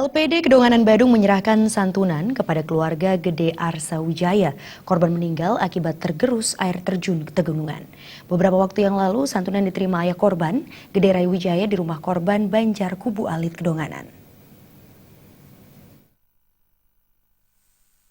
LPD Kedonganan Badung menyerahkan santunan kepada keluarga Gede Arsa Wijaya. Korban meninggal akibat tergerus air terjun ke Tegunungan. Beberapa waktu yang lalu, santunan diterima ayah korban, Gede Rai Wijaya di rumah korban Banjar Kubu Alit Kedonganan.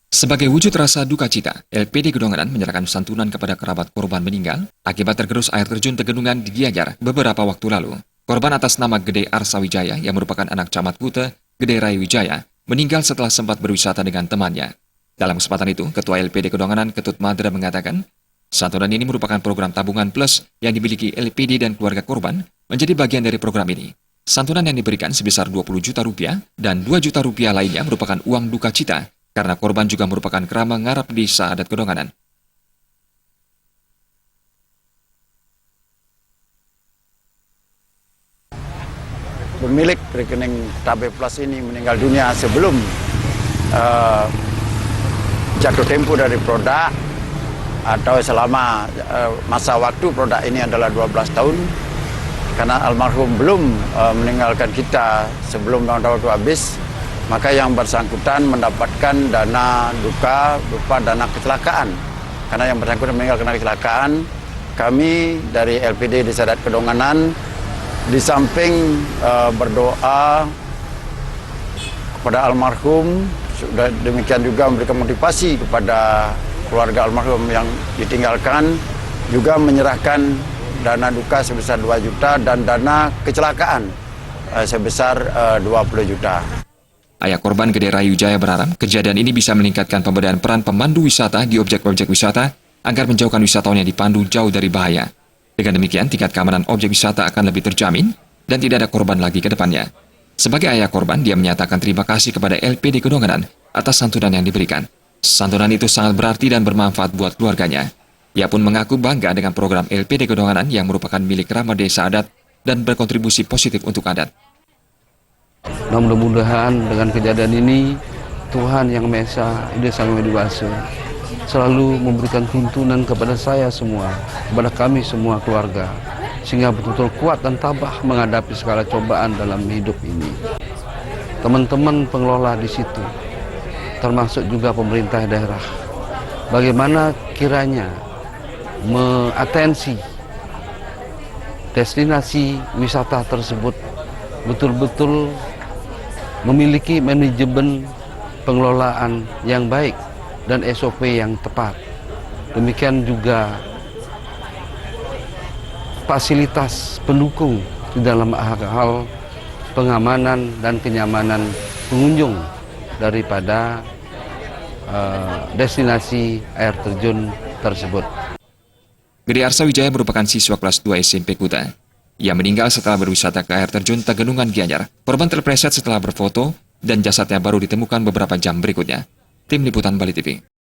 Sebagai wujud rasa duka cita, LPD Kedonganan menyerahkan santunan kepada kerabat korban meninggal akibat tergerus air terjun Tegunungan di Gianyar beberapa waktu lalu. Korban atas nama Gede Arsa Wijaya yang merupakan anak camat Kute, Gede Rai Wijaya, meninggal setelah sempat berwisata dengan temannya. Dalam kesempatan itu, Ketua LPD Kedonganan Ketut Madra mengatakan, santunan ini merupakan program tabungan plus yang dimiliki LPD dan keluarga korban menjadi bagian dari program ini. Santunan yang diberikan sebesar 20 juta rupiah dan 2 juta rupiah lainnya merupakan uang duka cita karena korban juga merupakan kerama ngarap di Saadat Kedonganan. Pemilik rekening TAB Plus ini meninggal dunia sebelum jatuh tempo dari produk atau selama masa waktu produk ini adalah 12 tahun karena almarhum belum meninggalkan kita sebelum tahun itu habis, maka yang bersangkutan mendapatkan dana duka berupa dana kecelakaan. Karena yang bersangkutan meninggal karena kecelakaan, kami dari LPD di Saadat Kedonganan di samping berdoa kepada almarhum, sudah demikian juga memberikan motivasi kepada keluarga almarhum yang ditinggalkan, juga menyerahkan dana duka sebesar 2 juta dan dana kecelakaan sebesar 20 juta. Ayah korban Gede Rai Wijaya berharap kejadian ini bisa meningkatkan pemberdayaan peran pemandu wisata di objek-objek wisata agar menjauhkan wisatawan yang dipandu jauh dari bahaya. Dengan demikian, tingkat keamanan objek wisata akan lebih terjamin dan tidak ada korban lagi ke depannya. Sebagai ayah korban, dia menyatakan terima kasih kepada LPD Kedonganan atas santunan yang diberikan. Santunan itu sangat berarti dan bermanfaat buat keluarganya. Ia pun mengaku bangga dengan program LPD Kedonganan yang merupakan milik Rama Desa Adat dan berkontribusi positif untuk adat. Nah, mudah-mudahan dengan kejadian ini, Tuhan Yang Maha Esa, Ide Sang Widi Wase, selalu memberikan tuntunan kepada saya semua, kepada kami semua keluarga, sehingga betul-betul kuat dan tabah menghadapi segala cobaan dalam hidup ini. Teman-teman pengelola di situ, termasuk juga pemerintah daerah, bagaimana kiranya mengatensi destinasi wisata tersebut betul-betul memiliki manajemen pengelolaan yang baik dan SOP yang tepat. Demikian juga fasilitas pendukung di dalam hal pengamanan dan kenyamanan pengunjung daripada destinasi air terjun tersebut. Gede Arsa Wijaya merupakan siswa kelas 2 SMP Kuta. Ia meninggal setelah berwisata ke air terjun Tegunungan Gianyar. Korban terpleset setelah berfoto dan jasadnya baru ditemukan beberapa jam berikutnya. Tim Liputan Bali TV.